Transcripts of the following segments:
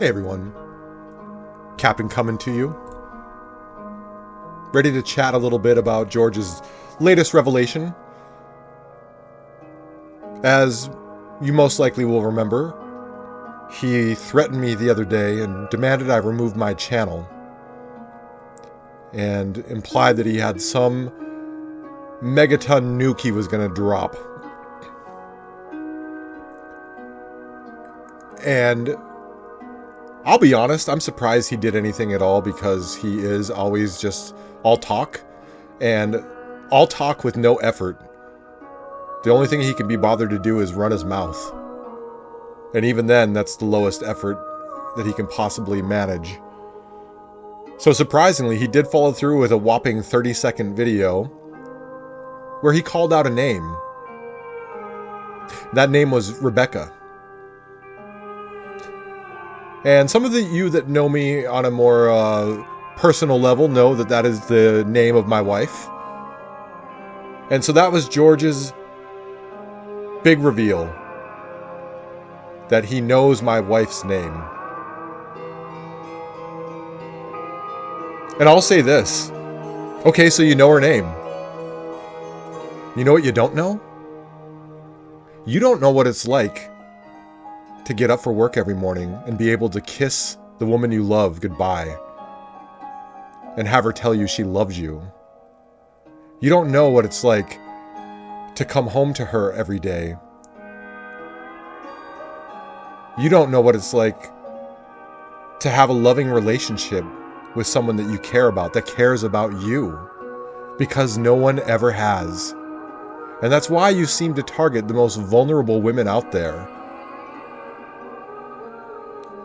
Hey everyone, Captain coming to you. Ready to chat a little bit about George's latest revelation. As you most likely will remember, he threatened me the other day and demanded I remove my channel, and implied that he had some megaton nuke he was going to drop. And I'll be honest, I'm surprised he did anything at all, because he is always just all talk, and all talk with no effort. The only thing he can be bothered to do is run his mouth. And even then, that's the lowest effort that he can possibly manage. So surprisingly, he did follow through with a whopping 30-second video where he called out a name. That name was Rebecca. And some of you that know me on a more personal level know that that is the name of my wife. And so that was George's big reveal, that he knows my wife's name. And I'll say this. Okay, so you know her name. You know what you don't know? You don't know what it's like to get up for work every morning and be able to kiss the woman you love goodbye and have her tell you she loves you. You don't know what it's like to come home to her every day. You don't know what it's like to have a loving relationship with someone that you care about, that cares about you, because no one ever has. And that's why you seem to target the most vulnerable women out there.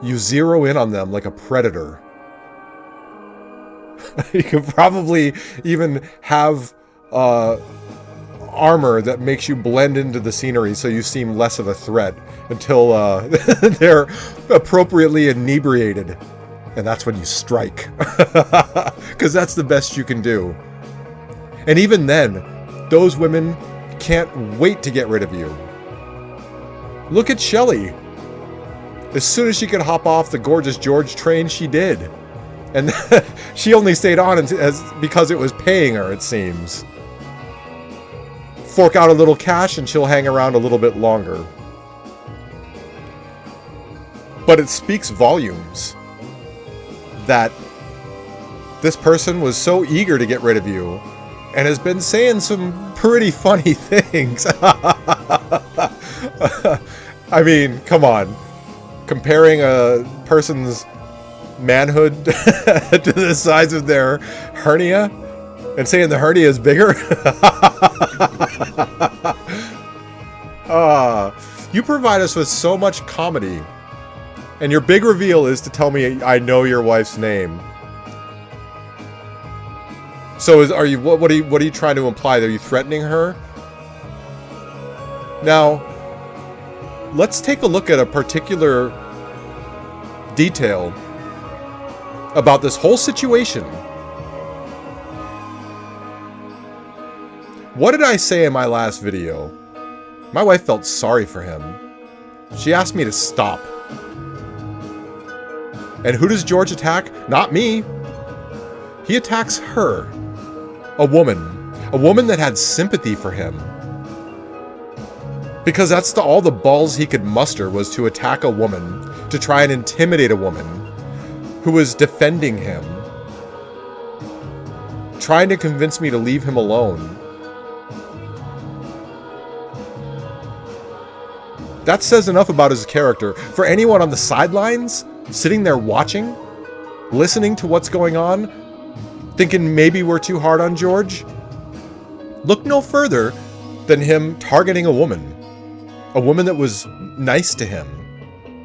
You zero in on them like a predator. You can probably even have armor that makes you blend into the scenery so you seem less of a threat until they're appropriately inebriated. And that's when you strike. Because that's the best you can do. And even then, those women can't wait to get rid of you. Look at Shelley. As soon as she could hop off the Gorgeous George train, she did. And she only stayed on because it was paying her, it seems. Fork out a little cash and she'll hang around a little bit longer. But it speaks volumes that this person was so eager to get rid of you and has been saying some pretty funny things. I mean, come on. Comparing a person's manhood to the size of their hernia and saying the hernia is bigger. You provide us with so much comedy, and your big reveal is to tell me I know your wife's name. So what are you trying to imply? Are you threatening her? Now, let's take a look at a particular detail about this whole situation. What did I say in my last video? My wife felt sorry for him. She asked me to stop. And who does George attack? Not me. He attacks her. A woman that had sympathy for him. Because that's all the balls he could muster, was to attack a woman, to try and intimidate a woman who was defending him, trying to convince me to leave him alone. That says enough about his character. For anyone on the sidelines, sitting there watching, listening to what's going on, thinking maybe we're too hard on George, look no further than him targeting a woman that was nice to him,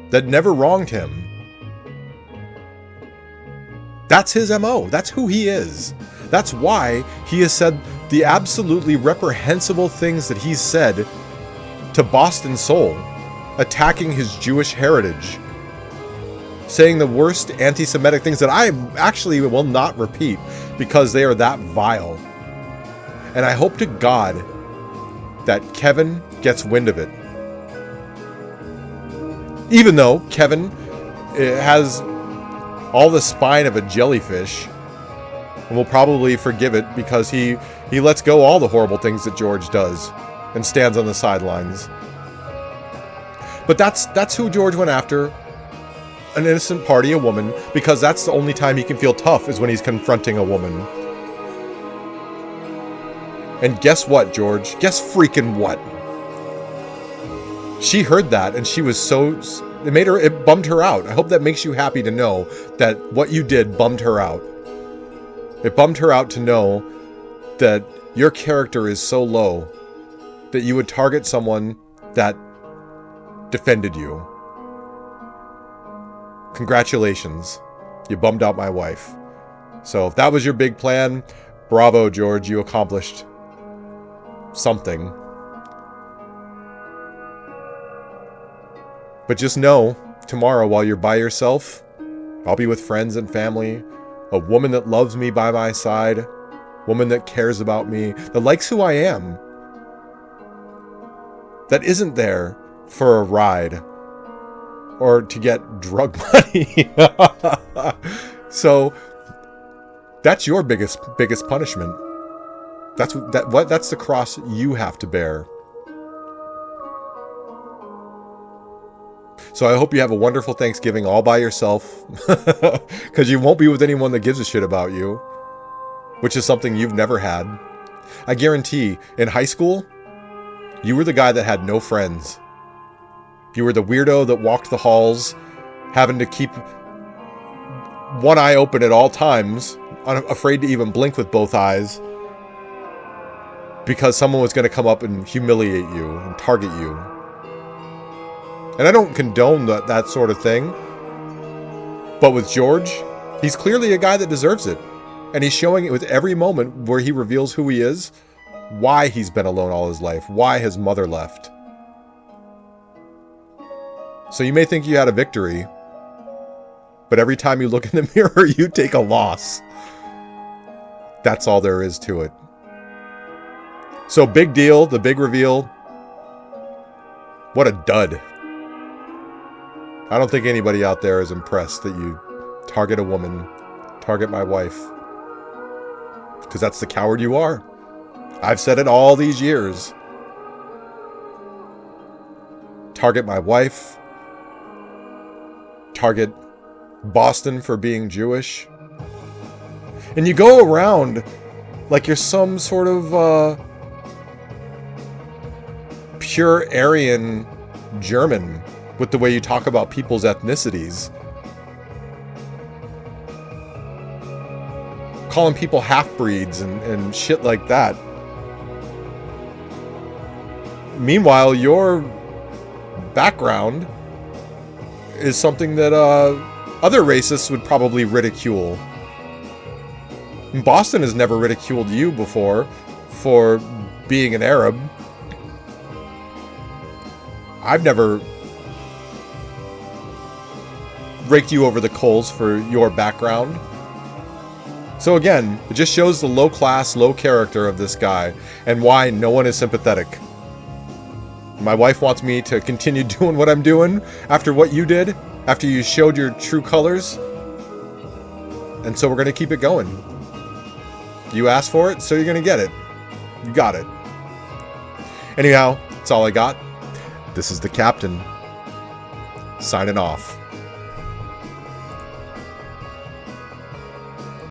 that never wronged him. That's his MO. That's who he is. That's why he has said the absolutely reprehensible things that he's said to Boston Soul, attacking his Jewish heritage, saying the worst anti-Semitic things that I actually will not repeat because they are that vile. And I hope to God that Kevin gets wind of it. Even though Kevin it has all the spine of a jellyfish. And we'll probably forgive it because he lets go all the horrible things that George does and stands on the sidelines. But that's who George went after. An innocent party, a woman, because that's the only time he can feel tough is when he's confronting a woman. And guess what, George? Guess freaking what? She heard that and she was so... It bummed her out. I hope that makes you happy to know that what you did bummed her out. It bummed her out to know that your character is so low that you would target someone that defended you. Congratulations. You bummed out my wife. So if that was your big plan, bravo, George. You accomplished something. But just know, tomorrow while you're by yourself, I'll be with friends and family. A woman that loves me by my side. Woman that cares about me. That likes who I am. That isn't there for a ride. Or to get drug money. So, that's your biggest punishment. That's the cross you have to bear. So I hope you have a wonderful Thanksgiving all by yourself. Because you won't be with anyone that gives a shit about you. Which is something you've never had. I guarantee, in high school, you were the guy that had no friends. You were the weirdo that walked the halls, having to keep one eye open at all times, afraid to even blink with both eyes, because someone was going to come up and humiliate you and target you. And I don't condone that sort of thing. But with George, he's clearly a guy that deserves it. And he's showing it with every moment where he reveals who he is, why he's been alone all his life, why his mother left. So you may think you had a victory, but every time you look in the mirror, you take a loss. That's all there is to it. So big deal, the big reveal. What a dud. I don't think anybody out there is impressed that you target a woman, target my wife. Because that's the coward you are. I've said it all these years. Target my wife. Target Boston for being Jewish. And you go around like you're some sort of pure Aryan German with the way you talk about people's ethnicities. Calling people half-breeds and shit like that. Meanwhile, your background is something that other racists would probably ridicule. Boston has never ridiculed you before for being an Arab. I've never raked you over the coals for your background. So again, it just shows the low class, low character of this guy and why no one is sympathetic. My wife wants me to continue doing what I'm doing after what you did, after you showed your true colors. And so we're going to keep it going. You asked for it, so you're going to get it. You got it. Anyhow, that's all I got. This is the Captain, signing off.